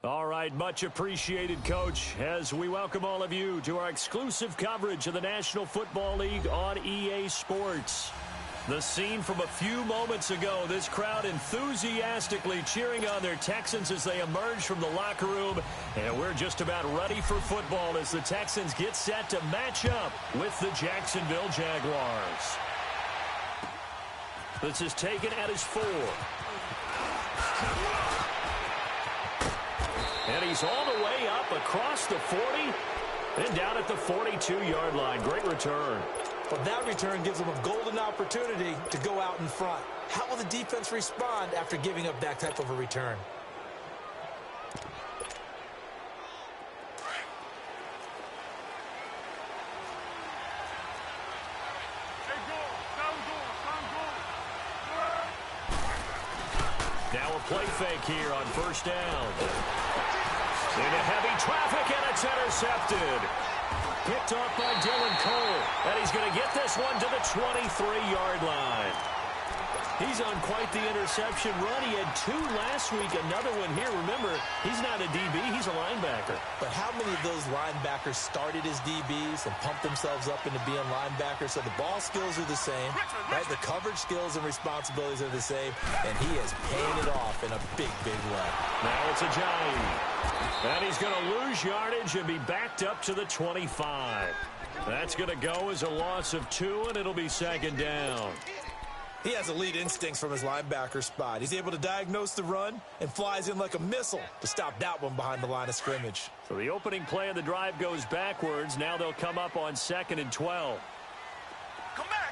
All right, much appreciated, Coach, as we welcome all of you to our exclusive coverage of the National Football League on EA Sports. The scene from a few moments ago, this crowd enthusiastically cheering on their Texans as they emerge from the locker room. And we're just about ready for football as the Texans get set to match up with the Jacksonville Jaguars. This is taken at his 4. And he's all the way up across the 40 and down at the 42-yard line. Great return. Well, that return gives them a golden opportunity to go out in front. How will the defense respond after giving up that type of a return? Now a play fake here on first down. Into heavy traffic, and it's intercepted. Picked off by Dylan Cole, and he's going to get this one to the 23-yard line. He's on quite the interception run. He had 2 last week, another one here. Remember, he's not a DB, he's a linebacker. But how many of those linebackers started as DBs and pumped themselves up into being linebackers? So the ball skills are the same, right? The coverage skills and responsibilities are the same, and he is paying it off in a big, big way. Now it's a Ajayi. And he's going to lose yardage and be backed up to the 25. That's going to go as a loss of 2, and it'll be second down. He has elite instincts from his linebacker spot. He's able to diagnose the run and flies in like a missile to stop that one behind the line of scrimmage. So the opening play of the drive goes backwards. Now they'll come up on 2nd and 12. Come back.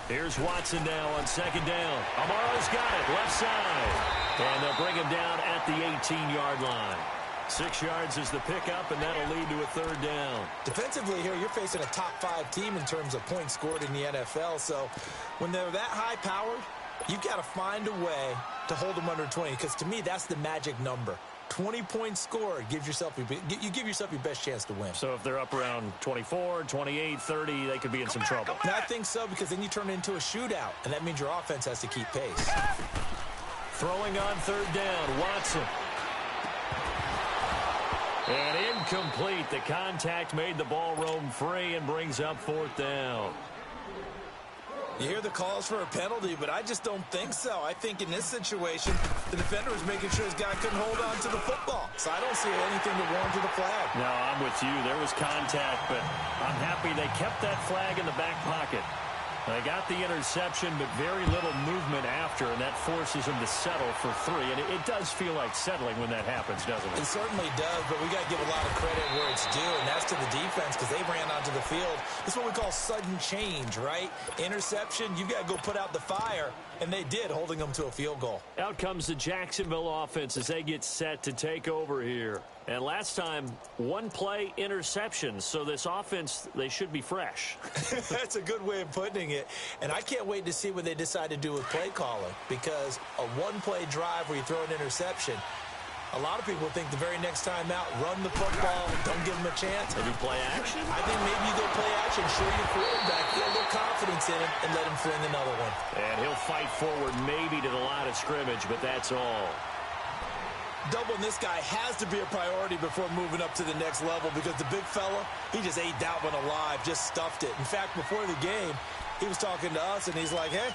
Here's Watson now on 2nd down. Amaro's got it, left side. And they'll bring him down at the 18-yard line. 6 yards is the pickup, and that'll lead to a 3rd down. Defensively here, you're facing a top-5 team in terms of points scored in the NFL. So when they're that high-powered, you've got to find a way to hold them under 20. Because to me, that's the magic number. 20 points scored, you give yourself your best chance to win. So if they're up around 24, 28, 30, they could be in some trouble. And I think so, because then you turn it into a shootout, and that means your offense has to keep pace. Throwing on 3rd down, Watson. And incomplete. The contact made the ball roam free and brings up 4th down. You hear the calls for a penalty, but I just don't think so. I think in this situation, the defender was making sure his guy couldn't hold on to the football. So I don't see anything to warrant the flag. No, I'm with you. There was contact, but I'm happy they kept that flag in the back pocket. They got the interception, but very little movement after, and that forces them to settle for 3. And it does feel like settling when that happens, doesn't it? It certainly does, but we got to give a lot of credit where it's due, and that's to the defense because they ran onto the field. It's what we call sudden change, right? Interception, you've got to go put out the fire, and they did, holding them to a field goal. Out comes the Jacksonville offense as they get set to take over here. And last time, 1 play interception. So this offense, they should be fresh. That's a good way of putting it. And I can't wait to see what they decide to do with play calling. Because a 1-play drive where you throw an interception, a lot of people think the very next time out, run the football, don't give them a chance. Maybe play action? I think maybe you go play action, show your quarterback, get a little confidence in him, and let him fling another one. And he'll fight forward maybe to the line of scrimmage, but that's all. Doubling this guy has to be a priority before moving up to the next level because the big fella, he just ate that one alive, just stuffed it. In fact, before the game, he was talking to us, and he's like, hey,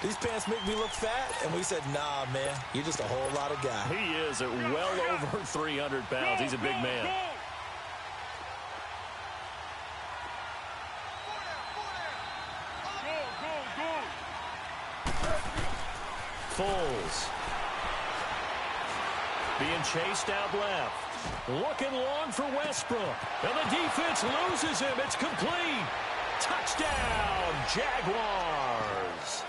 these pants make me look fat. And we said, nah, man, you're just a whole lot of guy. He is at well over 300 pounds. He's a big man. Foles. Being chased out left. Looking long for Westbrook. And the defense loses him. It's complete. Touchdown, Jaguars.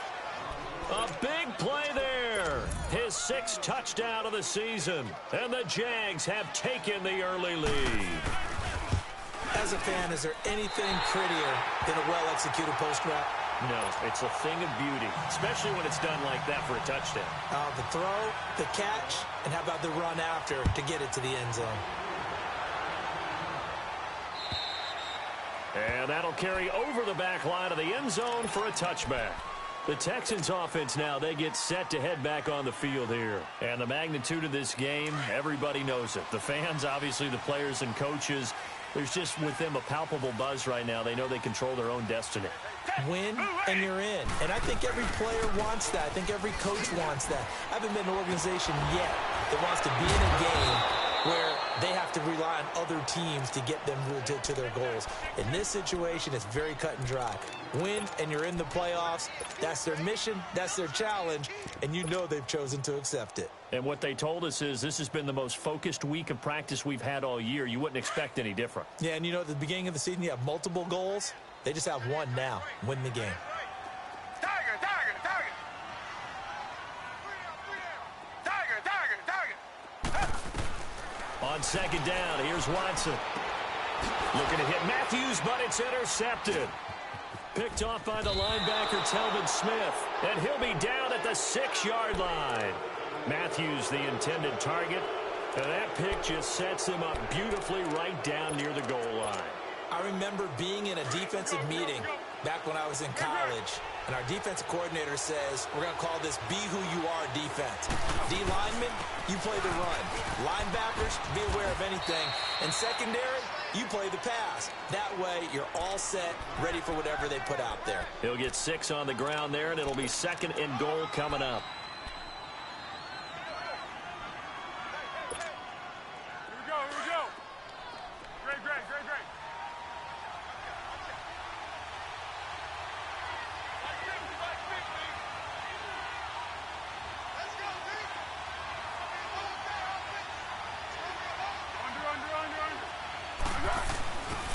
A big play there. His 6th touchdown of the season. And the Jags have taken the early lead. As a fan, is there anything prettier than a well-executed post route? No, it's a thing of beauty, especially when it's done like that for a touchdown. The throw, the catch, and how about the run after to get it to the end zone? And that'll carry over the back line of the end zone for a touchback. The Texans offense now, they get set to head back on the field here. And the magnitude of this game, everybody knows it. The fans, obviously the players and coaches, there's just with them a palpable buzz right now. They know they control their own destiny. Win and you're in. And I think every player wants that. I think every coach wants that. I haven't been an organization yet that wants to be in a game where they have to rely on other teams to get them to their goals. In this situation, it's very cut and dry. Win and you're in the playoffs. That's their mission. That's their challenge. And you know they've chosen to accept it. And what they told us is this has been the most focused week of practice we've had all year. You wouldn't expect any different. Yeah, and you know at the beginning of the season you have multiple goals. They just have one now. Win the game. Tiger, tiger, tiger. Tiger, tiger, tiger. On second down, here's Watson. Looking to hit Matthews, but it's intercepted. Picked off by the linebacker, Telvin Smith. And he'll be down at the 6-yard line. Matthews, the intended target. And that pick just sets him up beautifully right down near the goal line. I remember being in a defensive meeting back when I was in college, and our defensive coordinator says, we're going to call this be who you are defense. D linemen, you play the run. Linebackers, be aware of anything. And secondary, you play the pass. That way, you're all set, ready for whatever they put out there. He'll get 6 on the ground there, and it'll be 2nd and goal coming up. Here we go. Great, great, great, great.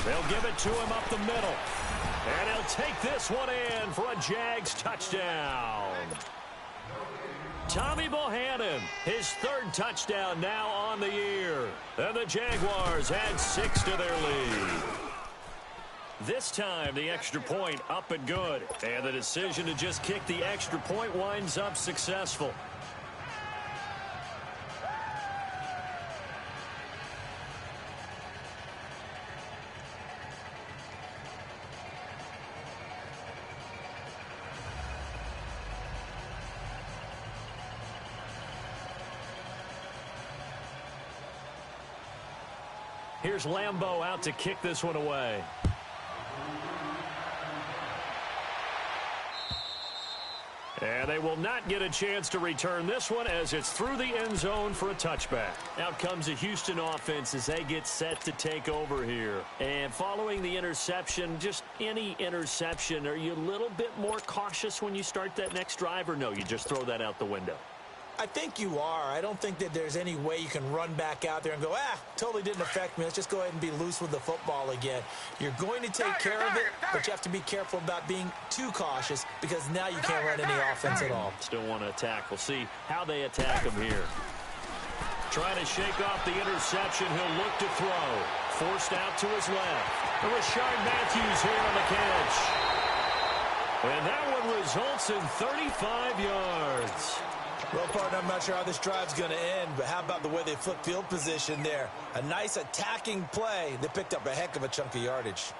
They'll give it to him up the middle. And he'll take this one in for a Jags touchdown. Tommy Bohannon, his 3rd touchdown now on the year. And the Jaguars add 6 to their lead. This time, the extra point up and good. And the decision to just kick the extra point winds up successful. Here's Lambeau out to kick this one away. And they will not get a chance to return this one as it's through the end zone for a touchback. Out comes the Houston offense as they get set to take over here. And following the interception, just any interception, are you a little bit more cautious when you start that next drive, or no, you just throw that out the window? I think you are. I don't think that there's any way you can run back out there and go, totally didn't affect me. Let's just go ahead and be loose with the football again. You're going to take care of it, but you have to be careful about being too cautious because now you can't run any offense at all. Still want to attack. We'll see how they attack him here. Trying to shake off the interception. He'll look to throw. Forced out to his left. Rashard Matthews here on the catch. And that one results in 35 yards. Well, partner, I'm not sure how this drive's going to end, but how about the way they flip field position there? A nice attacking play. They picked up a heck of a chunk of yardage.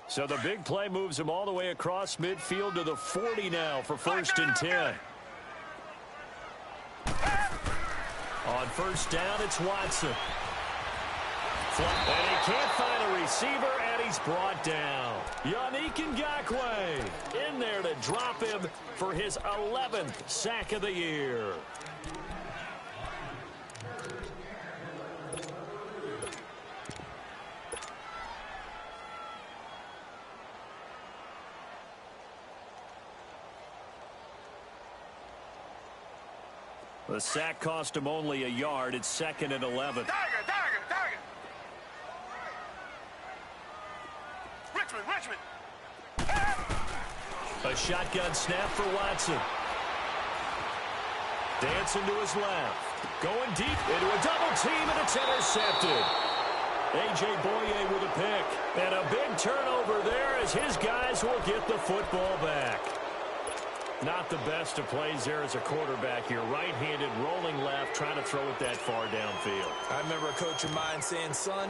So the big play moves him all the way across midfield to the 40 now for 1st and 10. On 1st down, it's Watson. And he can't find a receiver, and he's brought down. Yannick Ngakoue in there to drop him for his 11th sack of the year. The sack cost him only a yard. It's 2nd and 11. Tiger. Richmond. A shotgun snap for Watson. Dancing to his left. Going deep into a double team, and it's intercepted. A.J. Boye with a pick. And a big turnover there as his guys will get the football back. Not the best of plays there as a quarterback here. Right-handed, rolling left, trying to throw it that far downfield. I remember a coach of mine saying, son,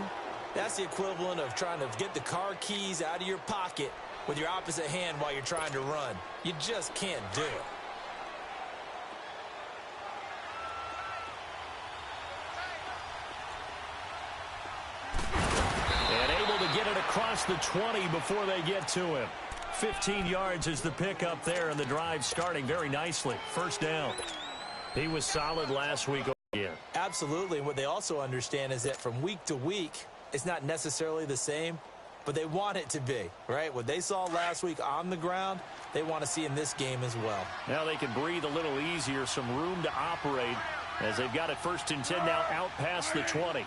That's the equivalent of trying to get the car keys out of your pocket with your opposite hand while you're trying to run. You just can't do it. And able to get it across the 20 before they get to him. 15 yards is the pickup there, and the drive starting very nicely. First down. He was solid last week. Yeah. Absolutely. What they also understand is that from week to week, it's not necessarily the same, but they want it to be, right? What they saw last week on the ground, they want to see in this game as well. Now they can breathe a little easier, some room to operate as they've got it 1st and 10 now out past the 20.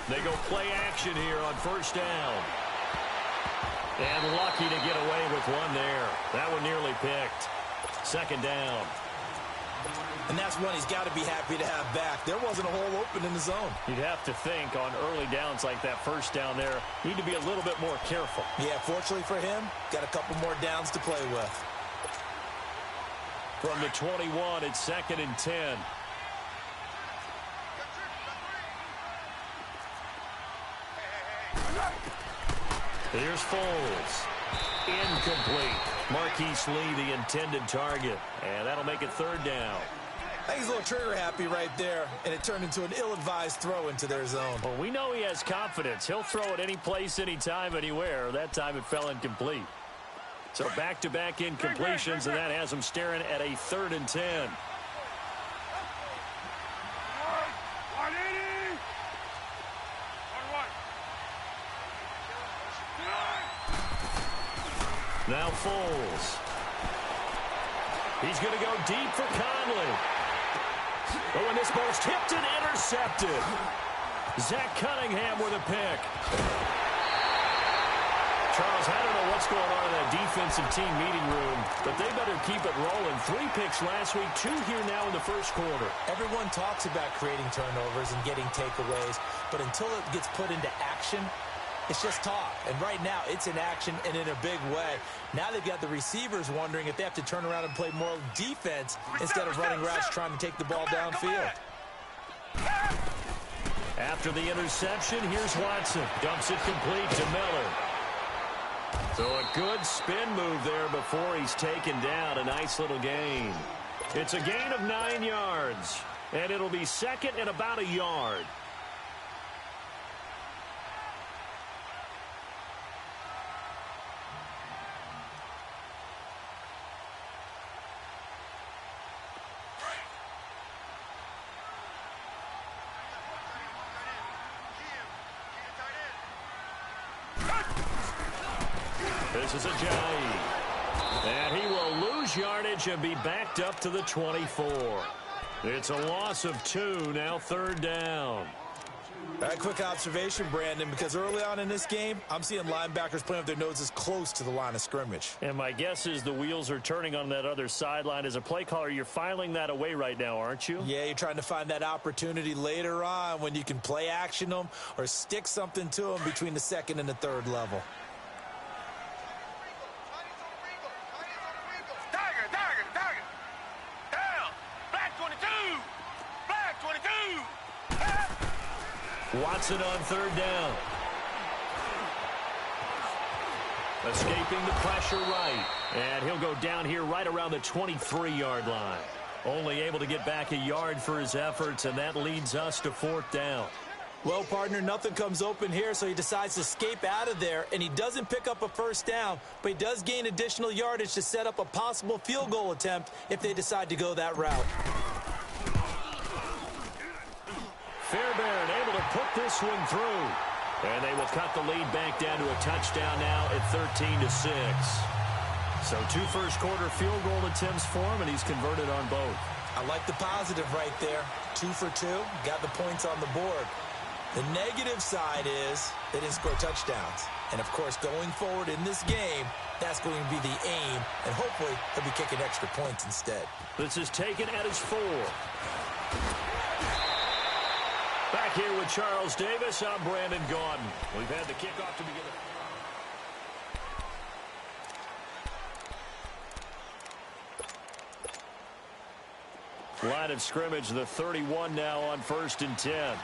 They go play action here on 1st down. And lucky to get away with one there. That one nearly picked. 2nd down. And that's one he's got to be happy to have back. There wasn't a hole open in the zone. You'd have to think on early downs like that 1st down there, need to be a little bit more careful. Yeah, fortunately for him, got a couple more downs to play with. From the 21, it's 2nd and 10. Here's Foles. Incomplete. Marquise Lee, the intended target. And that'll make it 3rd down. I think he's a little trigger happy right there, and it turned into an ill-advised throw into their zone. Well, we know he has confidence. He'll throw it any place, anytime, anywhere. That time it fell incomplete. So back-to-back incompletions, and that has him staring at a 3rd and 10. Now Foles. He's going to go deep for Conley. Oh, and this ball's tipped and intercepted. Zach Cunningham with a pick. Charles, I don't know what's going on in that defensive team meeting room, but they better keep it rolling. 3 picks last week, 2 here now in the 1st quarter. Everyone talks about creating turnovers and getting takeaways, but until it gets put into action, it's just talk. And right now, it's in action and in a big way. Now they've got the receivers wondering if they have to turn around and play more defense instead of running routes trying to take the ball downfield. After the interception, here's Watson. Dumps it complete to Miller. So a good spin move there before he's taken down. A nice little gain. It's a gain of 9 yards. And it'll be 2nd and about a yard. This is Ajayi. And he will lose yardage and be backed up to the 24. It's a loss of 2, now 3rd down. All right, quick observation, Brandon, because early on in this game, I'm seeing linebackers playing with their noses close to the line of scrimmage. And my guess is the wheels are turning on that other sideline. As a play caller, you're filing that away right now, aren't you? Yeah, you're trying to find that opportunity later on when you can play action them or stick something to them between the 2nd and the 3rd level. Watson on 3rd down. Escaping the pressure right. And he'll go down here right around the 23-yard line. Only able to get back a yard for his efforts, and that leads us to 4th down. Well, partner, nothing comes open here, so he decides to escape out of there, and he doesn't pick up a 1st down, but he does gain additional yardage to set up a possible field goal attempt if they decide to go that route. Fairbairn able to put this one through. And they will cut the lead back down to a touchdown now at 13-6. So 2 first-quarter field goal attempts for him, and he's converted on both. I like the positive right there. 2 for 2, got the points on the board. The negative side is they didn't score touchdowns. And, of course, going forward in this game, that's going to be the aim, and hopefully he'll be kicking extra points instead. This is taken at his 4. Back here with Charles Davis, I'm Brandon Gaudin. We've had the kickoff to begin. Line of scrimmage, the 31 now on 1st and 10.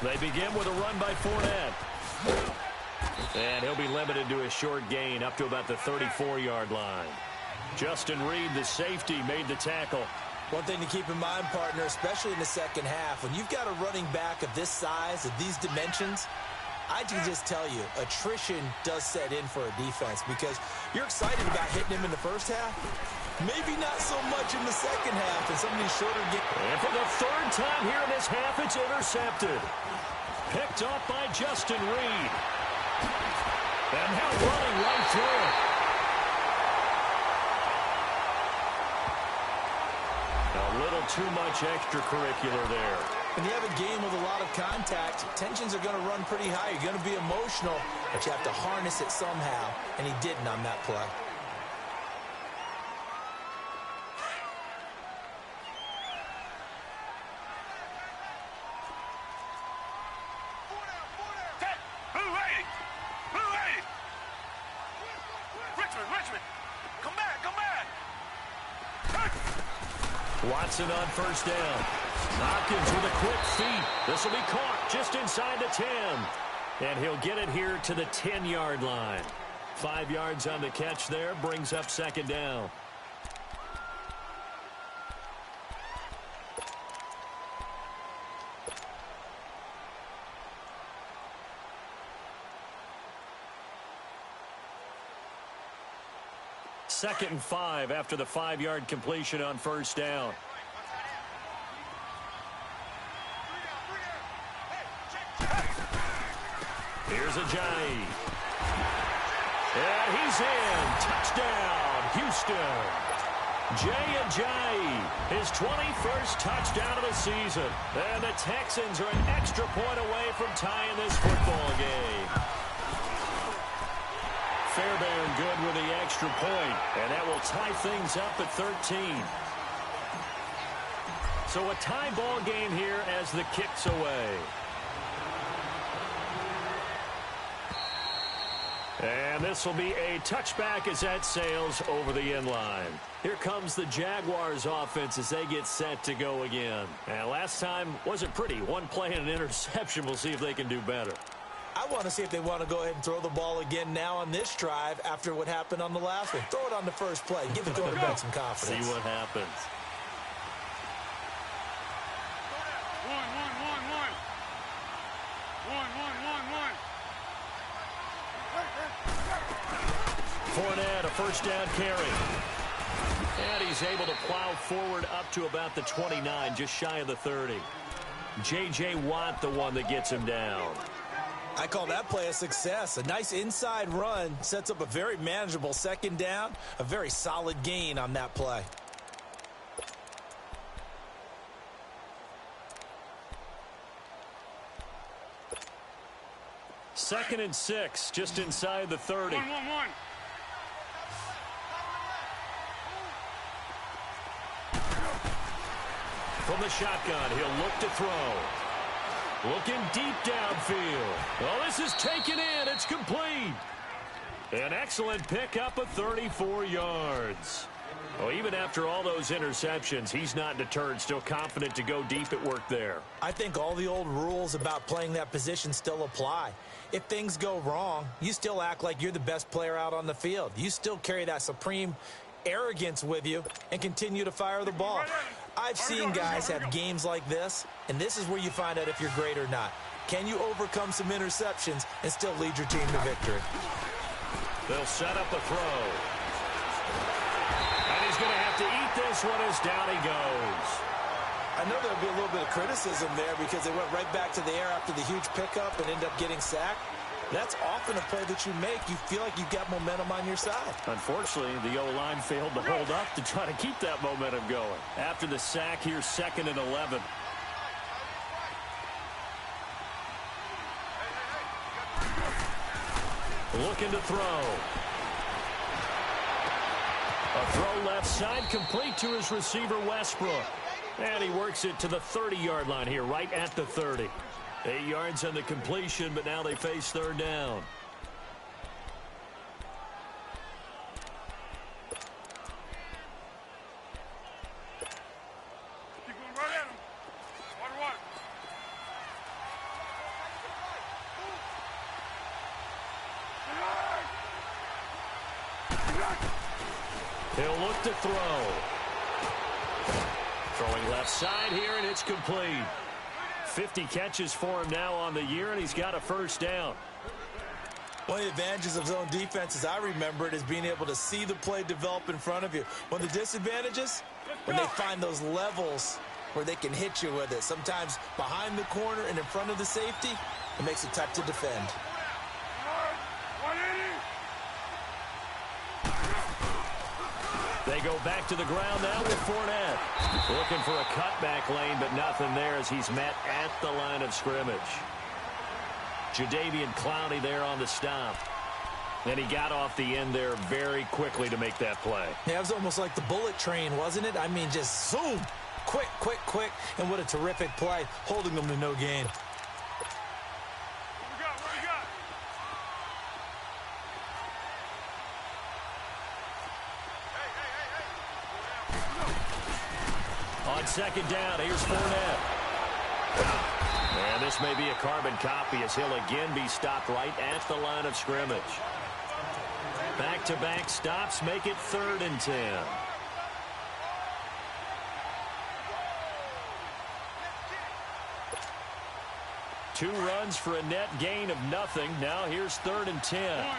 They begin with a run by Fournette. And he'll be limited to a short gain up to about the 34-yard line. Justin Reed, the safety, made the tackle. One thing to keep in mind, partner, especially in the second half, when you've got a running back of this size, of these dimensions, I can just tell you, attrition does set in for a defense because you're excited about hitting him in the first half. Maybe not so much in the second half in some of these shorter games. And for the third time here in this half, it's intercepted. Picked off by Justin Reed. And now running right through it. A little too much extracurricular there. When you have a game with a lot of contact, tensions are going to run pretty high. You're going to be emotional, but you have to harness it somehow, and he didn't on that play. Watson on first down. Hopkins with a quick feed. This will be caught just inside the 10. And he'll get it here to the 10-yard line. 5 yards on the catch there, brings up second down. Second and 5 after the 5-yard completion on first down. Here's Ajayi. And he's in. Touchdown, Houston. Jay Ajayi, his 21st touchdown of the season. And the Texans are an extra point away from tying this football game. Fairbairn good with the extra point, and that will tie things up at 13. So a tie ball game here as the kick's away. And this will be a touchback as that sails over the end line. Here comes the Jaguars offense as they get set to go again. And last time wasn't pretty. One play and an interception. We'll see if they can do better. I want to see if they want to go ahead and throw the ball again now on this drive after what happened on the last one. Throw it on the first play. Give the quarterback some confidence. See what happens. Fournette, a first down carry. And he's able to plow forward up to about the 29, just shy of the 30. J.J. Watt, the one that gets him down. I call that play a success. A nice inside run sets up a very manageable second down. A very solid gain on that play. Second and 6, just inside the 30. One. From the shotgun, he'll look to throw. Looking deep downfield. Oh, this is taken in. It's complete. An excellent pickup of 34 yards. Well, even after all those interceptions, he's not deterred, still confident to go deep at work there. I think all the old rules about playing that position still apply. If things go wrong, you still act like you're the best player out on the field. You still carry that supreme arrogance with you and continue to fire the ball. I've seen guys have games like this, and this is where you find out if you're great or not. Can you overcome some interceptions and still lead your team to victory? They'll set up a throw. And he's going to have to eat this one as down he goes. I know there'll be a little bit of criticism there because they went right back to the air after the huge pickup and ended up getting sacked. That's often a play that you make. You feel like you've got momentum on your side. Unfortunately, the O-line failed to hold up to try to keep that momentum going. After the sack, here's 2nd and 11. Looking to throw. A throw left side, complete to his receiver, Westbrook. And he works it to the 30-yard line here, right at the 30. 8 yards on the completion, but now they face third down. He'll look to throw. Throwing left side here, and it's complete. 50 catches for him now on the year, and he's got a first down. One of the advantages of zone defense, as I remember it, is being able to see the play develop in front of you. One of the disadvantages, when they find those levels where they can hit you with it. Sometimes behind the corner and in front of the safety, it makes it tough to defend. They go back to the ground now with Fournette. Looking for a cutback lane, but nothing there as he's met at the line of scrimmage. Jadeveon Clowney there on the stop. And he got off the end there very quickly to make that play. Yeah, it was almost like the bullet train, wasn't it? I mean, just zoom. Quick, quick, quick. And what a terrific play, holding them to no gain. What we got? On second down, here's Fournette. And this may be a carbon copy as he'll again be stopped right at the line of scrimmage. Back-to-back stops make it 3rd and 10. Two runs for a net gain of nothing. Now here's 3rd and 10. One.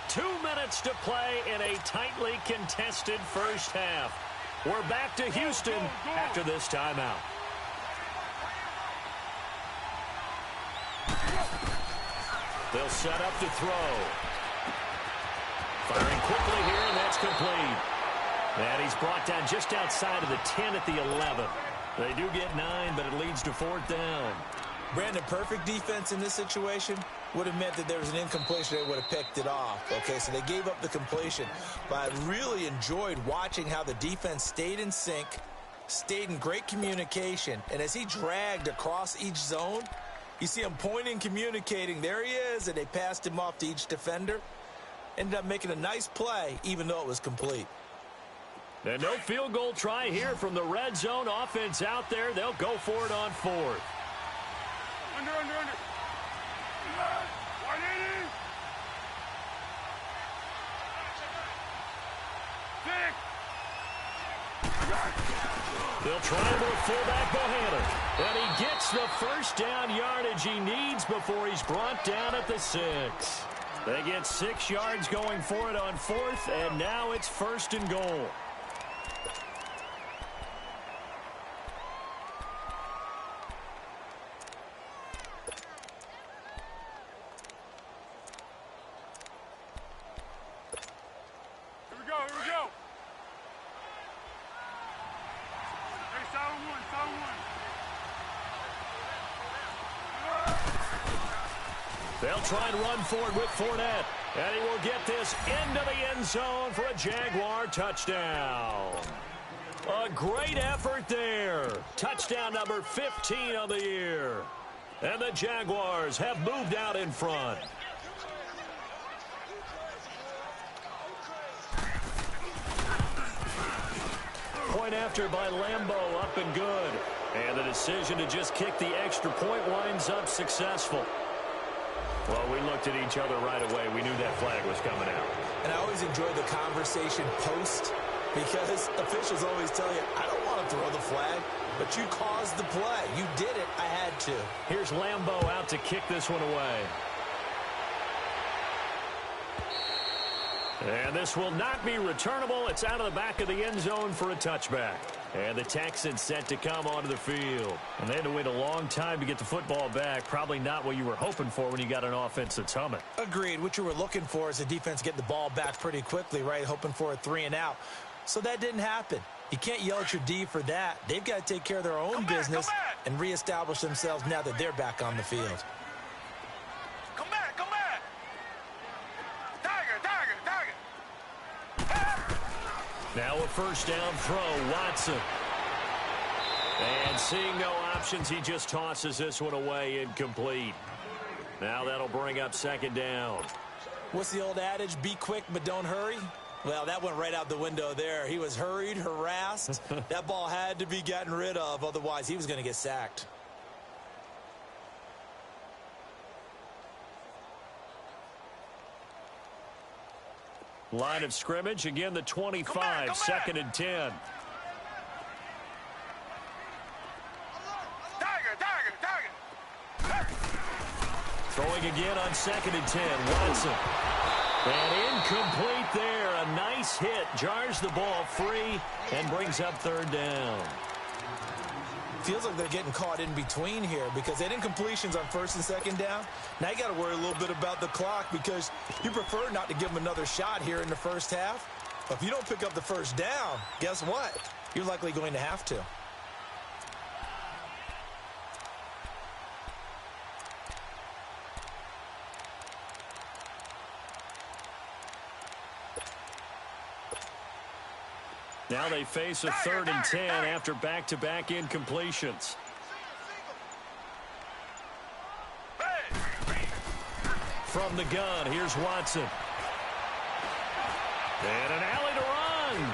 2 minutes to play in a tightly contested first half. We're back to Houston after this timeout. They'll set up to throw. Firing quickly here, and that's complete. And he's brought down just outside of the 10 at the 11. They do get 9, but it leads to 4th down. Brandon, perfect defense in this situation would have meant that there was an incompletion. They would have picked it off. Okay, so they gave up the completion. But I really enjoyed watching how the defense stayed in sync, stayed in great communication. And as he dragged across each zone, you see him pointing, communicating. There he is, and they passed him off to each defender. Ended up making a nice play, even though it was complete. And no field goal try here from the red zone. Offense out there. They'll go for it on 4th. Under. 180. They'll try him with fullback Bohannon. And he gets the first down yardage he needs before he's brought down at the 6. They get 6 yards going for it on 4th, and now it's 1st and goal. Here we go. Hey, solid one. They'll try and run forward with Fournette. And he will get this into the end zone for a Jaguar touchdown. A great effort there. Touchdown number 15 on the year. And the Jaguars have moved out in front. Point after by Lambeau, up and good. And the decision to just kick the extra point winds up successful. Well, we looked at each other right away. We knew that flag was coming out. And I always enjoy the conversation post, because officials always tell you, I don't want to throw the flag, but you caused the play. You did it. I had to. Here's Lambeau out to kick this one away. And this will not be returnable. It's out of the back of the end zone for a touchback. And the Texans set to come onto the field. And they had to wait a long time to get the football back. Probably not what you were hoping for when you got an offense that's humming. Agreed. What you were looking for is the defense getting the ball back pretty quickly, right? Hoping for a 3 and out. So that didn't happen. You can't yell at your D for that. They've got to take care of their own business and reestablish themselves now that they're back on the field. Come back. Tiger. Now a first down throw, Watson. And seeing no options, he just tosses this one away, incomplete. Now that'll bring up 2nd down. What's the old adage? Be quick, but don't hurry. Well, that went right out the window there. He was hurried, harassed. That ball had to be gotten rid of, otherwise he was going to get sacked. Line of scrimmage, again the 25, second and 10. Throwing again on second and 10, Watson. And incomplete there. A nice hit. Jars the ball free and brings up third down. Feels like they're getting caught in between here because they didn't completions on first and second down. Now you got to worry a little bit about the clock because you prefer not to give them another shot here in the first half. But if you don't pick up the first down, guess what? You're likely going to have to. Now they face a third and 10 after back-to-back incompletions. From the gun, here's Watson. And an alley to run.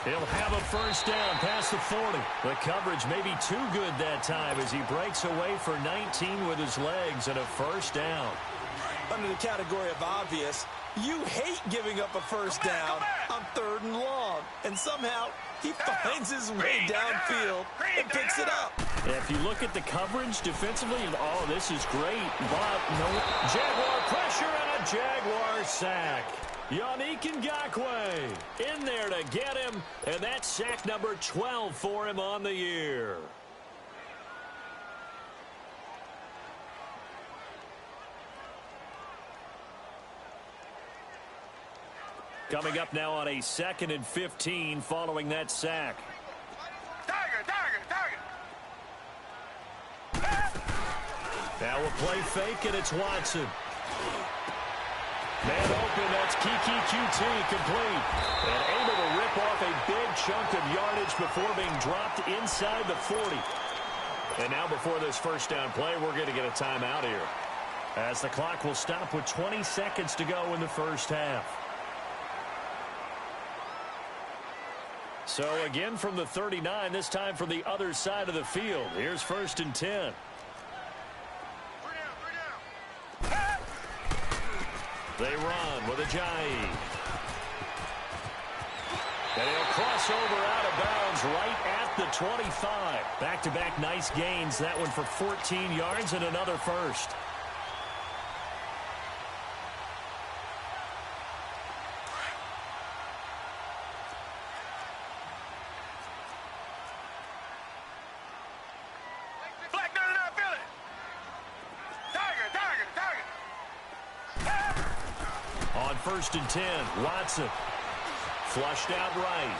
He'll have a first down past the 40. The coverage may be too good that time as he breaks away for 19 with his legs and a first down. Under the category of obvious, you hate giving up a first down on third and long. And somehow he finds his way downfield and picks it up. If you look at the coverage defensively, oh, this is great. But no Jaguar pressure and a Jaguar sack. Yannick Ngakoue in there to get him. And that's sack number 12 for him on the year. Coming up now on a second and 15 following that sack. Now a play fake, and it's Watson. Man open, that's Kiki QT complete. And able to rip off a big chunk of yardage before being dropped inside the 40. And now before this first down play, we're going to get a timeout here, as the clock will stop with 20 seconds to go in the first half. So again from the 39, this time from the other side of the field. Here's first and 10. They run with Ajayi. And he'll cross over out of bounds right at the 25. Back-to-back nice gains. That one for 14 yards and another first. First and 10, Watson. Flushed out right.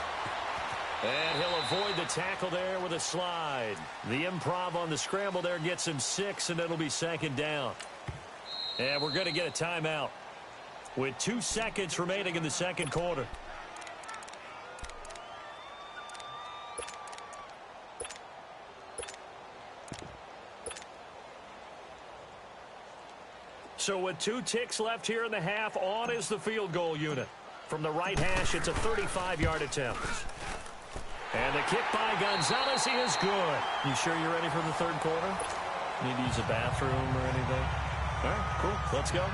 And he'll avoid the tackle there with a slide. The improv on the scramble there gets him 6, and it'll be second down. And we're going to get a timeout with 2 seconds remaining in the second quarter. So with 2 ticks left here in the half, on is the field goal unit. From the right hash, it's a 35-yard attempt. And the kick by Gonzalez, he is good. You sure you're ready for the third quarter? Need to use a bathroom or anything? All right, cool. Let's go.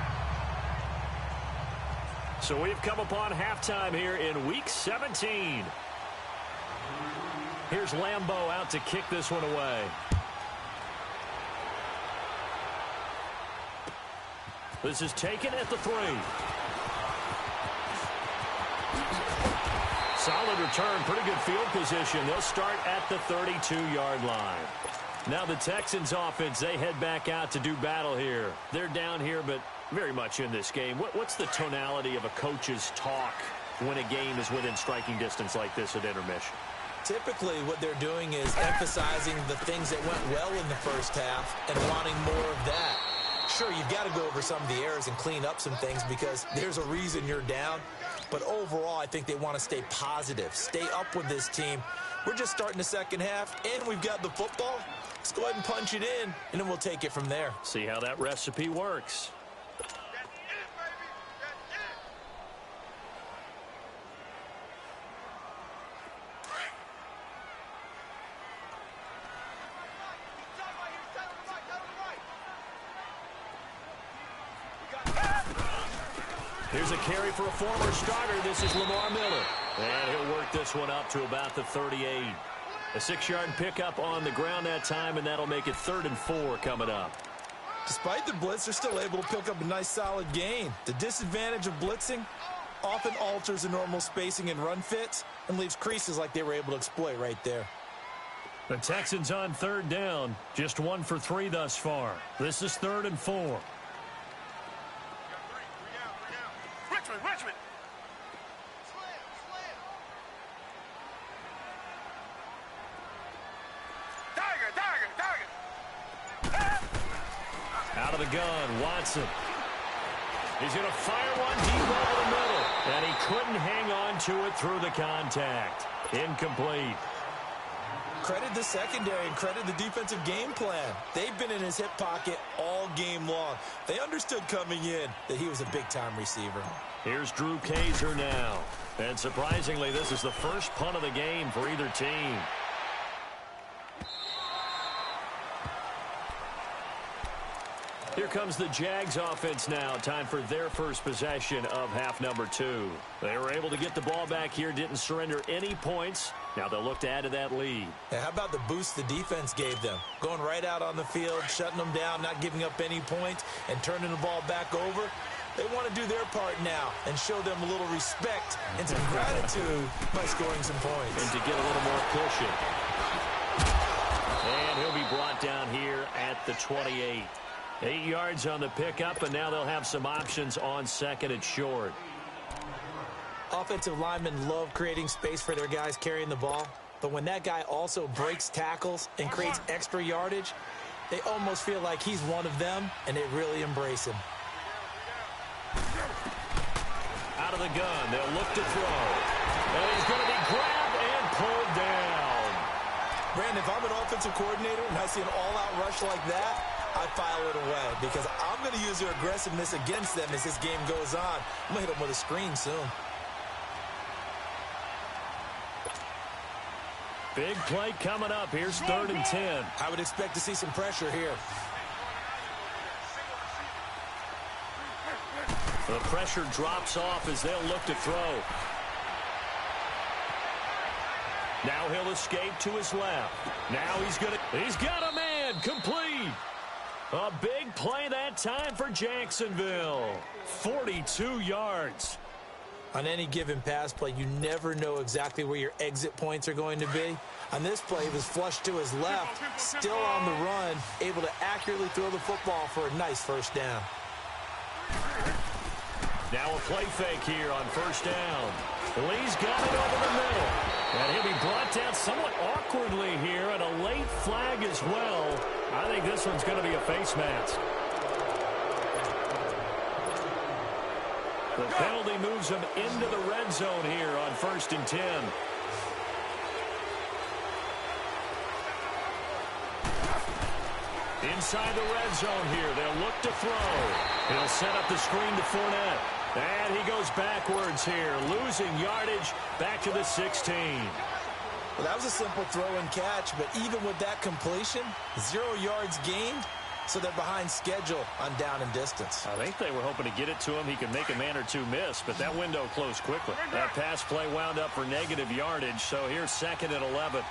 So we've come upon halftime here in Week 17. Here's Lambeau out to kick this one away. This is taken at the 3. Solid return, pretty good field position. They'll start at the 32-yard line. Now the Texans offense, they head back out to do battle here. They're down here, but very much in this game. What's the tonality of a coach's talk when a game is within striking distance like this at intermission? Typically, what they're doing is emphasizing the things that went well in the first half and wanting more of that. Sure, you've got to go over some of the errors and clean up some things because there's a reason you're down. But overall, I think they want to stay positive, stay up with this team. We're just starting the second half, and we've got the football. Let's go ahead and punch it in, and then we'll take it from there. See how that recipe works. Here's a carry for a former starter. This is Lamar Miller. And he'll work this one up to about the 38. A 6-yard pickup on the ground that time, and that'll make it 3rd and 4 coming up. Despite the blitz, they're still able to pick up a nice solid gain. The disadvantage of blitzing often alters the normal spacing and run fits and leaves creases like they were able to exploit right there. The Texans on 3rd down. Just 1 for 3 thus far. This is 3rd and 4. Richmond. Out of the gun, Watson. He's going to fire one deep over the middle. And he couldn't hang on to it through the contact. Incomplete. Credit the secondary and credit the defensive game plan. They've been in his hip pocket all game long. They understood coming in that he was a big-time receiver. Here's Drew Kaiser now. And surprisingly, this is the first punt of the game for either team. Here comes the Jags offense now. Time for their first possession of half number 2. They were able to get the ball back here, didn't surrender any points. Now they'll look to add to that lead. And how about the boost the defense gave them? Going right out on the field, shutting them down, not giving up any points, and turning the ball back over. They want to do their part now and show them a little respect and some gratitude by scoring some points. And to get a little more cushion. And he'll be brought down here at the 28. 8 yards on the pickup, and now they'll have some options on 2nd and short. Offensive linemen love creating space for their guys carrying the ball, but when that guy also breaks tackles and creates extra yardage, they almost feel like he's one of them, and they really embrace him. Out of the gun, they'll look to throw. And he's going to be grabbed and pulled down. Brandon, if I'm an offensive coordinator and I see an all-out rush like that, I file it away because I'm going to use their aggressiveness against them as this game goes on. I'm going to hit them with a screen soon. Big play coming up. Here's 3rd and 10. I would expect to see some pressure here. The pressure drops off as they'll look to throw. Now he'll escape to his left. Now he's got a man complete. A big play that time for Jacksonville. 42 yards. On any given pass play, you never know exactly where your exit points are going to be. On this play, he was flushed to his left, still on the run, able to accurately throw the football for a nice first down. Now a play fake here on 1st down. Lee's got it over the middle. And he'll be brought down somewhat awkwardly here, and a late flag as well. I think this one's going to be a face mask. The penalty moves him into the red zone here on 1st and 10. Inside the red zone here, they'll look to throw. He'll set up the screen to Fournette. And he goes backwards here, losing yardage back to the 16. Well, that was a simple throw and catch, but even with that completion, 0 yards gained, so they're behind schedule on down and distance. I think they were hoping to get it to him. He could make a man or two miss, but that window closed quickly. That pass play wound up for negative yardage, so here's 2nd and 11.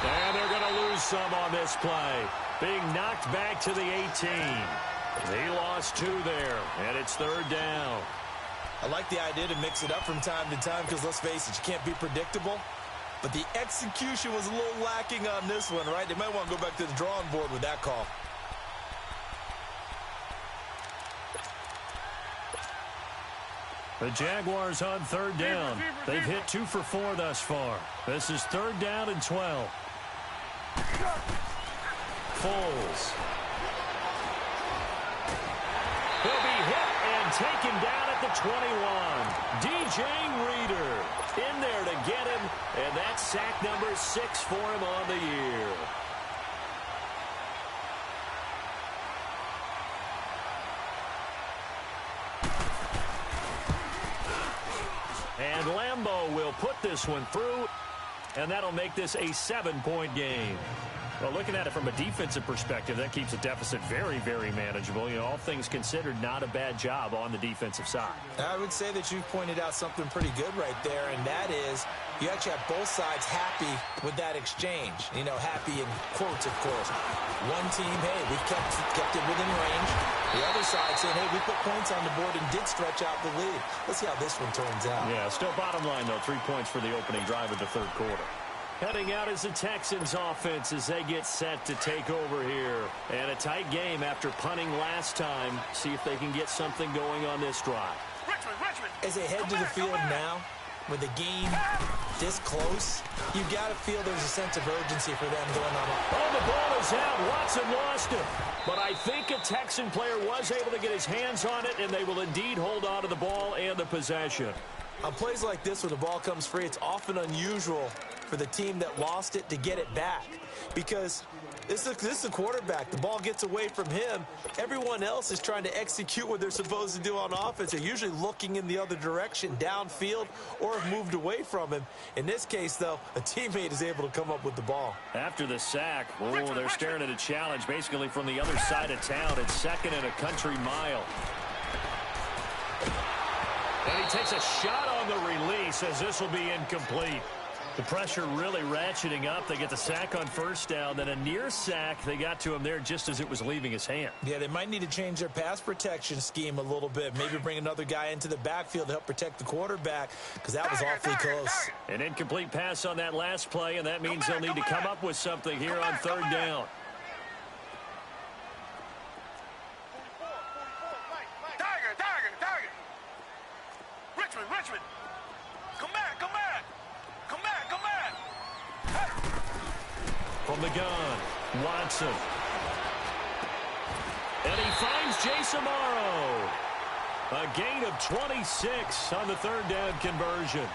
And they're going to lose some on this play. Being knocked back to the 18. He lost 2 there, and it's 3rd down. I like the idea to mix it up from time to time because, let's face it, you can't be predictable. But the execution was a little lacking on this one, right? They might want to go back to the drawing board with that call. The Jaguars on 3rd down. They've hit 2 for 4 thus far. This is 3rd down and 12. Foles. He'll be hit and taken down at the 21. DJ Reader in there to get him, and that's sack number 6 for him on the year. And Lambeau will put this one through, and that'll make this a 7-point game. Well, looking at it from a defensive perspective, that keeps the deficit very, very manageable. You know, all things considered, not a bad job on the defensive side. I would say that you've pointed out something pretty good right there, and that is you actually have both sides happy with that exchange. You know, happy in quotes, of course. One team, hey, we kept it within range. The other side saying, hey, we put points on the board and did stretch out the lead. Let's see how this one turns out. Yeah, still bottom line, though, 3 points for the opening drive of the third quarter. Heading out is the Texans offense as they get set to take over here. And a tight game after punting last time. See if they can get something going on this drive. Richmond. As they head to the field now, with the game this close, you've got to feel there's a sense of urgency for them going on. Oh, the ball is out. Watson lost it. But I think a Texan player was able to get his hands on it, and they will indeed hold on to the ball and the possession. On plays like this where the ball comes free, it's often unusual for the team that lost it to get it back, because this is the quarterback. The ball gets away from him. Everyone else is trying to execute what they're supposed to do on offense. They're usually looking in the other direction, downfield, or have moved away from him. In this case, though, a teammate is able to come up with the ball. After the sack, they're staring at a challenge basically from the other side of town. It's second and a country mile. And he takes a shot on the release as this will be incomplete. The pressure really ratcheting up. They get the sack on first down. Then a near sack. They got to him there just as it was leaving his hand. Yeah, they might need to change their pass protection scheme a little bit. Maybe bring another guy into the backfield to help protect the quarterback, because that was awfully close. An incomplete pass on that last play, and that means they'll need to come up with something here on third down. Tiger. Richmond. Come back. From the gun, Watson. And he finds Jason Morrow. A gain of 26 on the third down conversion.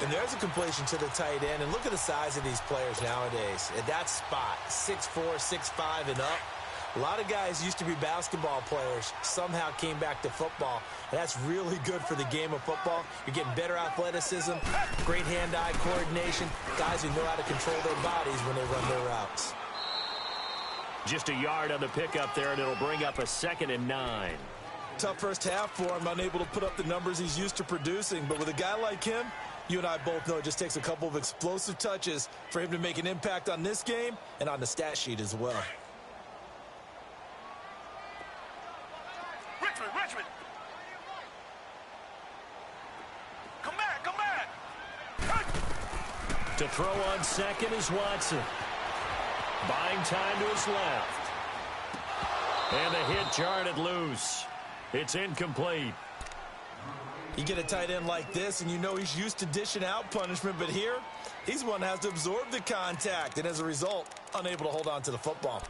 And there's a completion to the tight end. And look at the size of these players nowadays. At that spot, 6'4", 6'5", and up. A lot of guys used to be basketball players, somehow came back to football. And that's really good for the game of football. You're getting better athleticism, great hand-eye coordination, guys who know how to control their bodies when they run their routes. Just a yard on the pickup there, and it'll bring up a 2nd and 9. Tough first half for him, unable to put up the numbers he's used to producing. But with a guy like him, you and I both know it just takes a couple of explosive touches for him to make an impact on this game and on the stat sheet as well. Richmond. Come back. To throw on second is Watson. Buying time to his left. And the hit jarred it loose. It's incomplete. You get a tight end like this, and you know he's used to dishing out punishment, but here, he's one that has to absorb the contact, and as a result, unable to hold on to the football.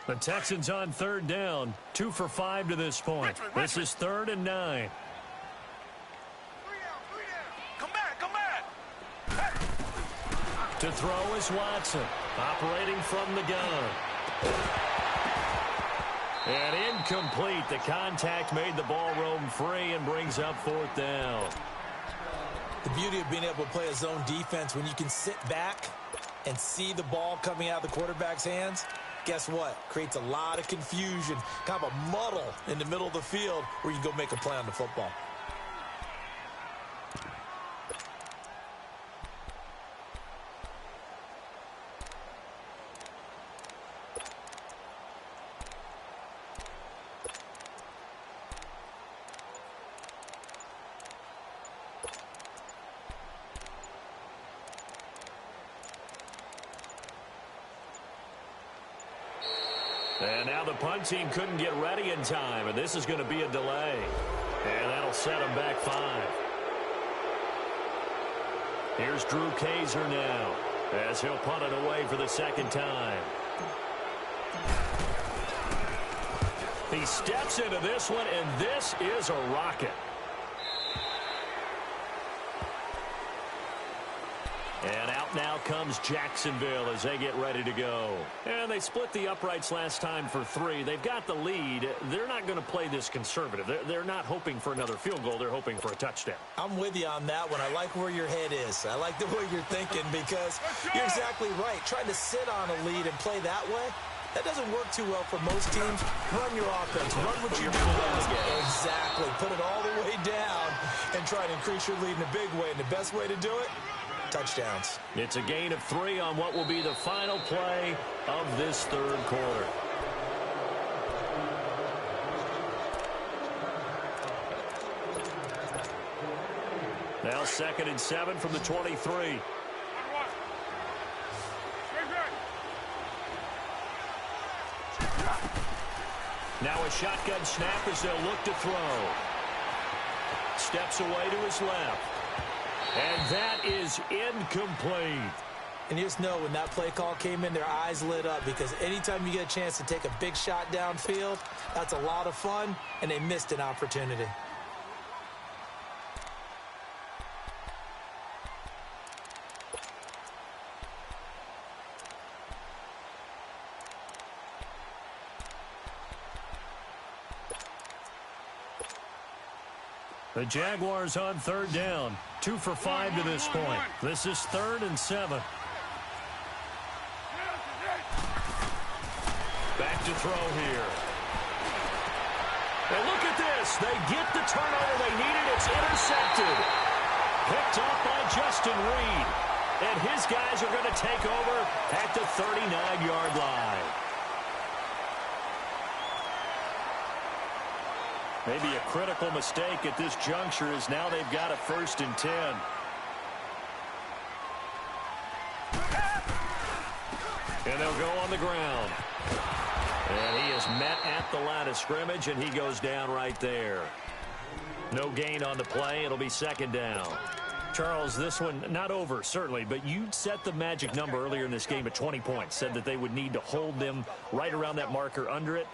The Texans on third down, 2 for 5 to this point. This is 3rd and 9. Come back. To throw is Watson, operating from the gun. And incomplete. The contact made the ball roam free and brings up 4th down. The beauty of being able to play a zone defense when you can sit back and see the ball coming out of the quarterback's hands, guess what? Creates a lot of confusion, kind of a muddle in the middle of the field where you can go make a play on the football. And now the punt team couldn't get ready in time, and this is going to be a delay. And that'll set them back 5. Here's Drew Kaiser now as he'll punt it away for the 2nd time. He steps into this one, and this is a rocket. And out now comes Jacksonville as they get ready to go. And they split the uprights last time for 3. They've got the lead. They're not going to play this conservative. They're not hoping for another field goal. They're hoping for a touchdown. I'm with you on that one. I like where your head is. I like the way you're thinking because you're exactly right. Trying to sit on a lead and play that way, that doesn't work too well for most teams. Run your offense. Run what you do best. Exactly. Put it all the way down and try to increase your lead in a big way. And the best way to do it, touchdowns. It's a gain of 3 on what will be the final play of this third quarter. Now 2nd and 7 from the 23. Now a shotgun snap as they'll look to throw. Steps away to his left. And that is incomplete. And you just know when that play call came in, their eyes lit up because anytime you get a chance to take a big shot downfield, that's a lot of fun, and they missed an opportunity. The Jaguars on 3rd down. 2 for 5 to this point. This is 3rd and 7. Back to throw here. And look at this. They get the turnover they needed. It's intercepted. Picked up by Justin Reed. And his guys are going to take over at the 39-yard line. Maybe a critical mistake at this juncture is now they've got a 1st and 10. And they'll go on the ground. And he is met at the line of scrimmage, and he goes down right there. No gain on the play. It'll be 2nd down. Charles, this one not over, certainly, but you set the magic number earlier in this game at 20 points. Said that they would need to hold them right around that marker under it.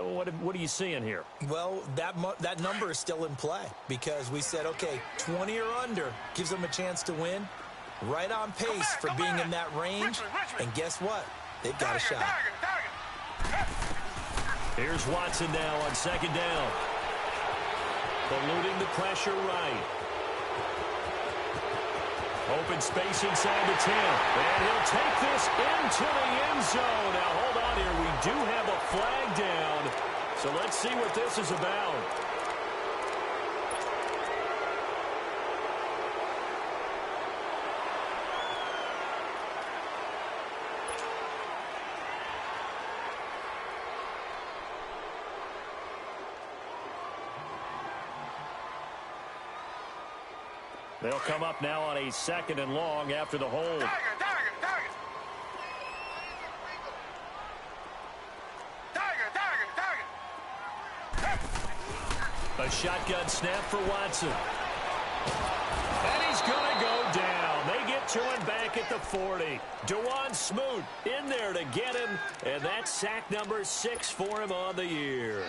What are you seeing here? Well, that number is still in play because we said, okay, 20 or under gives them a chance to win. Right on pace for being in that range. And guess what? They've got a shot. Here's Watson now on 2nd down. Eluding the pressure right. Open space inside the 10. And he'll take this into the end zone. Now, hold on here. We do have a flag down. So let's see what this is about. They'll come up now on a 2nd and long after the hold. A shotgun snap for Watson. And he's going to go down. They get to him back at the 40. DeJuan Smoot in there to get him. And that's sack number 6 for him on the year.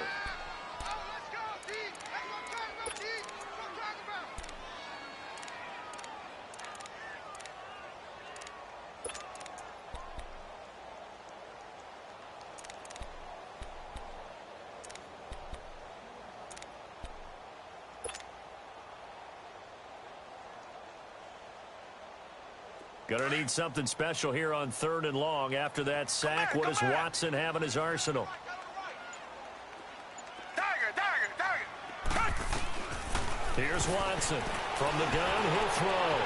Going to need something special here on 3rd and long after that sack. What does Watson have in his arsenal? Here's Watson. From the gun, he'll throw.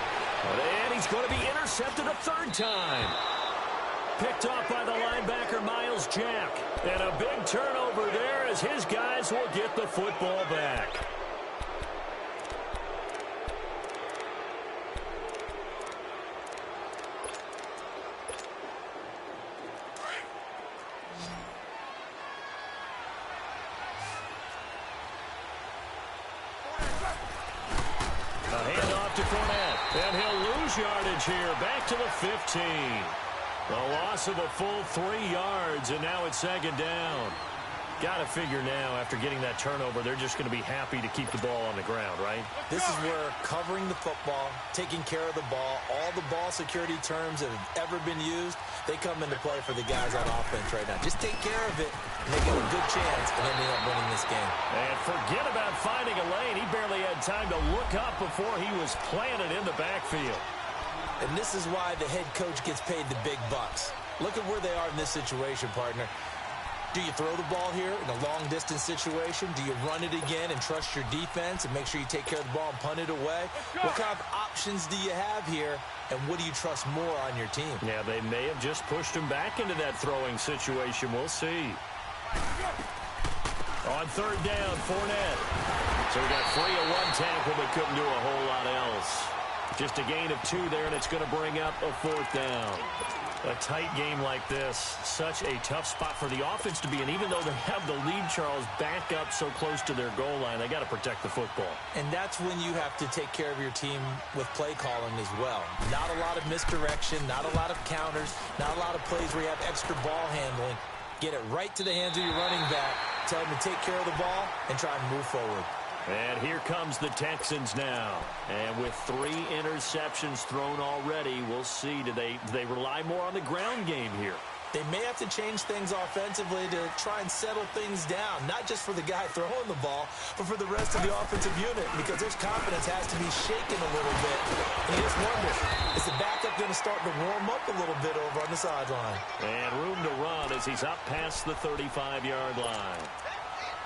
And he's going to be intercepted a 3rd time. Picked off by the linebacker, Miles Jack. And a big turnover there as his guys will get the football back. And he'll lose yardage here, back to the 15. A loss of a full 3 yards, and now it's 2nd down. Got to figure now, after getting that turnover, they're just going to be happy to keep the ball on the ground, right? This is where covering the football, taking care of the ball, all the ball security terms that have ever been used, they come into play for the guys on offense right now. Just take care of it, and they get a good chance, and then they end up winning this game. And forget about finding a lane. He barely had time to look up before he was planted in the backfield. And this is why the head coach gets paid the big bucks. Look at where they are in this situation, partner. Do you throw the ball here in a long-distance situation? Do you run it again and trust your defense and make sure you take care of the ball and punt it away? What kind of options do you have here, and what do you trust more on your team? Yeah, they may have just pushed him back into that throwing situation. We'll see. On third down, Fournette. So we got 3 of 1 tackle, but couldn't do a whole lot else. Just a gain of 2 there, and it's going to bring up a 4th down. A tight game like this, such a tough spot for the offense to be in. Even though they have the lead, Charles, back up so close to their goal line, they got to protect the football. And that's when you have to take care of your team with play calling as well. Not a lot of misdirection, not a lot of counters, not a lot of plays where you have extra ball handling. Get it right to the hands of your running back. Tell them to take care of the ball and try and move forward. And here comes the Texans now. And with 3 interceptions thrown already, we'll see. Do they rely more on the ground game here? They may have to change things offensively to try and settle things down, not just for the guy throwing the ball, but for the rest of the offensive unit, because their confidence has to be shaken a little bit. And you just wonder, is the backup going to start to warm up a little bit over on the sideline? And room to run as he's up past the 35-yard line.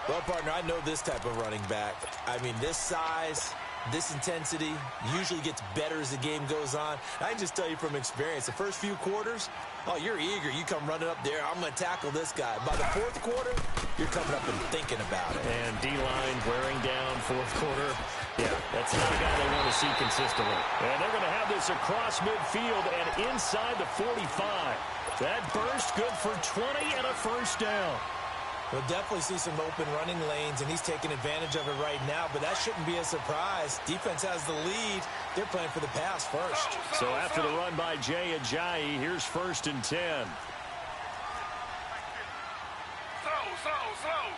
Well, partner, I know this type of running back. I mean, this size, this intensity usually gets better as the game goes on. I can just tell you from experience, the first few quarters, oh, you're eager. You come running up there, I'm going to tackle this guy. By the 4th quarter, you're coming up and thinking about it. And D-line wearing down 4th quarter. Yeah, that's not a guy they want to see consistently. And they're going to have this across midfield and inside the 45. That burst good for 20 and a first down. We'll definitely see some open running lanes, and he's taking advantage of it right now, but that shouldn't be a surprise. Defense has the lead. They're playing for the pass first. So after the run by Jay Ajayi, here's 1st and 10. Slow. Z. Slow.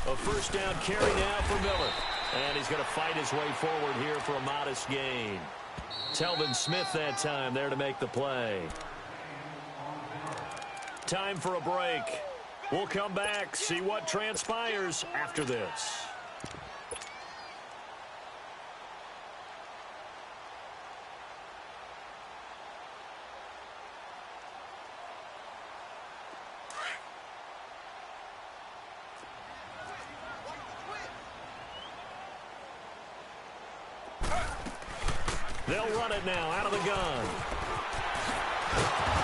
A first down carry now for Miller. And he's going to fight his way forward here for a modest gain. Telvin Smith that time there to make the play. Time for a break. We'll come back, see what transpires after this. They'll run it now out of the gun.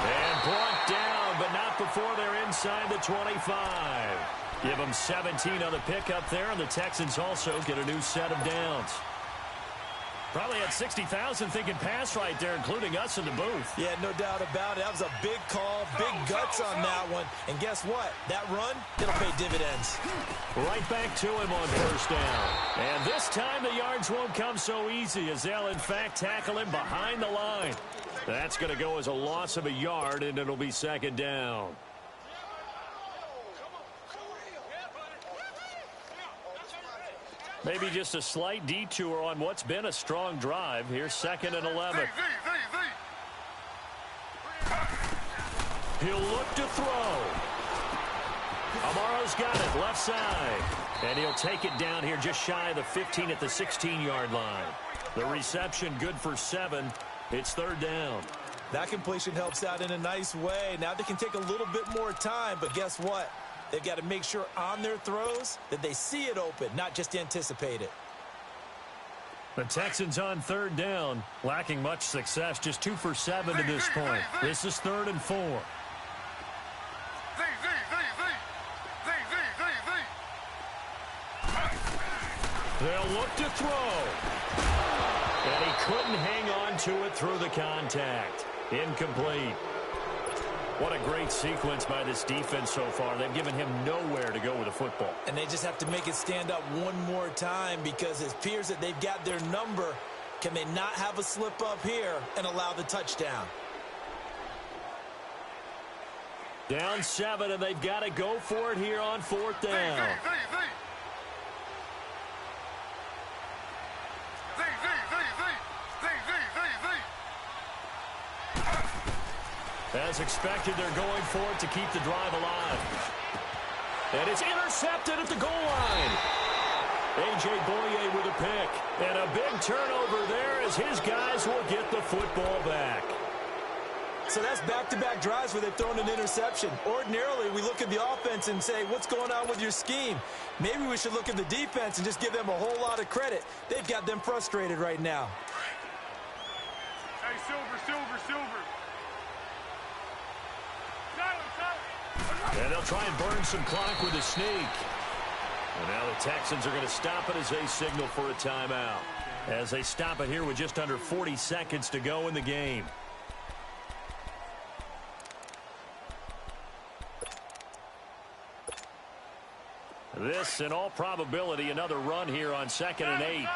And brought down, but not before they're inside the 25. Give them 17 on the pickup there, and the Texans also get a new set of downs. Probably had 60,000 thinking pass right there, including us in the booth. Yeah, no doubt about it. That was a big call, big guts on that one. And guess what? That run, it'll pay dividends. Right back to him on first down. And this time the yards won't come so easy as they'll, in fact, tackle him behind the line. That's going to go as a loss of a yard, and it'll be 2nd down. Maybe just a slight detour on what's been a strong drive. Here's 2nd and 11. He'll look to throw. Amaro's got it, left side. And he'll take it down here just shy of the 15 at the 16-yard line. The reception good for 7. It's 3rd down. That completion helps out in a nice way. Now they can take a little bit more time, but guess what? They've got to make sure on their throws that they see it open, not just anticipate it. The Texans on 3rd down, lacking much success, just 2 for 7 to this point. This is 3rd and 4. They'll look to throw. And he couldn't hang on to it through the contact. Incomplete. What a great sequence by this defense so far. They've given him nowhere to go with the football. And they just have to make it stand up one more time because it appears that they've got their number. Can they not have a slip up here and allow the touchdown? Down 7, and they've got to go for it here on 4th down. As expected, they're going for it to keep the drive alive. And it's intercepted at the goal line. A.J. Boye with a pick. And a big turnover there as his guys will get the football back. So that's back-to-back drives where they've thrown an interception. Ordinarily, we look at the offense and say, what's going on with your scheme? Maybe we should look at the defense and just give them a whole lot of credit. They've got them frustrated right now. Hey, Silver. And they'll try and burn some clock with a sneak. And now the Texans are going to stop it as they signal for a timeout. As they stop it here with just under 40 seconds to go in the game. This, in all probability, another run here on 2nd and 8.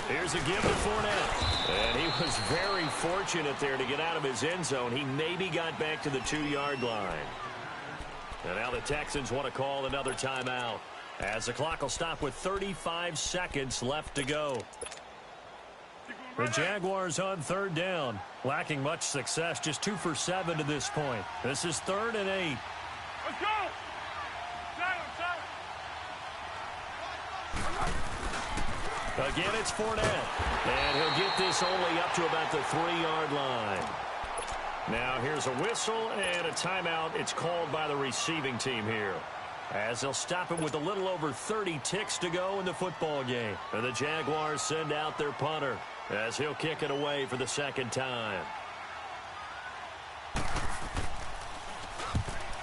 Here's a give to Fournette. And he was very fortunate there to get out of his end zone. He maybe got back to the 2-yard line. And now the Texans want to call another timeout, as the clock will stop with 35 seconds left to go. The Jaguars on 3rd down, lacking much success, just 2 for 7 to this point. This is 3rd and 8. Let's go! Again, it's Fournette. And he'll get this only up to about the 3-yard line. Now here's a whistle and a timeout. It's called by the receiving team here, as they'll stop it with a little over 30 ticks to go in the football game. And the Jaguars send out their punter, as he'll kick it away for the 2nd time.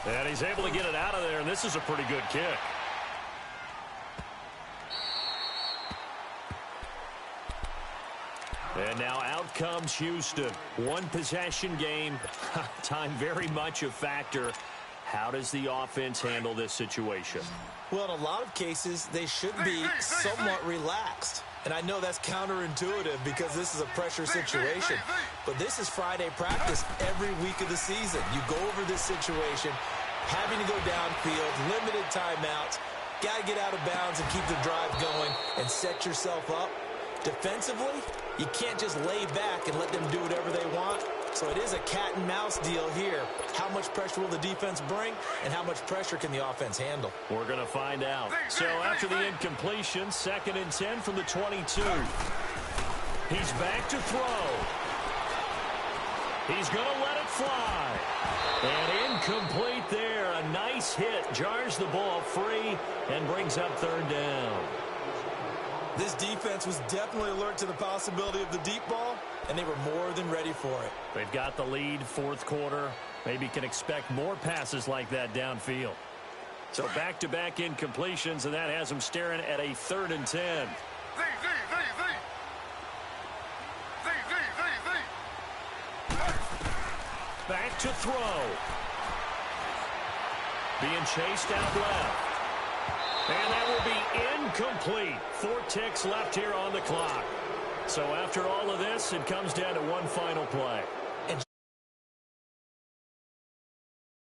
And he's able to get it out of there, and this is a pretty good kick. And now out comes Houston. 1 possession game. Time very much a factor. How does the offense handle this situation? Well, in a lot of cases, they should be somewhat relaxed. And I know that's counterintuitive because this is a pressure situation. But this is Friday practice every week of the season. You go over this situation, having to go downfield, limited timeouts, got to get out of bounds and keep the drive going and set yourself up. Defensively, you can't just lay back and let them do whatever they want. So it is a cat and mouse deal here. How much pressure will the defense bring, and how much pressure can the offense handle? We're going to find out. So after the incompletion, 2nd and 10 from the 22. He's back to throw. He's going to let it fly. And incomplete there. A nice hit. Jars the ball free and brings up 3rd down. This defense was definitely alert to the possibility of the deep ball, and they were more than ready for it. They've got the lead, 4th quarter. Maybe can expect more passes like that downfield. So back-to-back incompletions, and that has them staring at a 3rd and 10. Back to throw. Being chased out left. And that will be incomplete. 4 ticks left here on the clock. So after all of this, it comes down to one final play.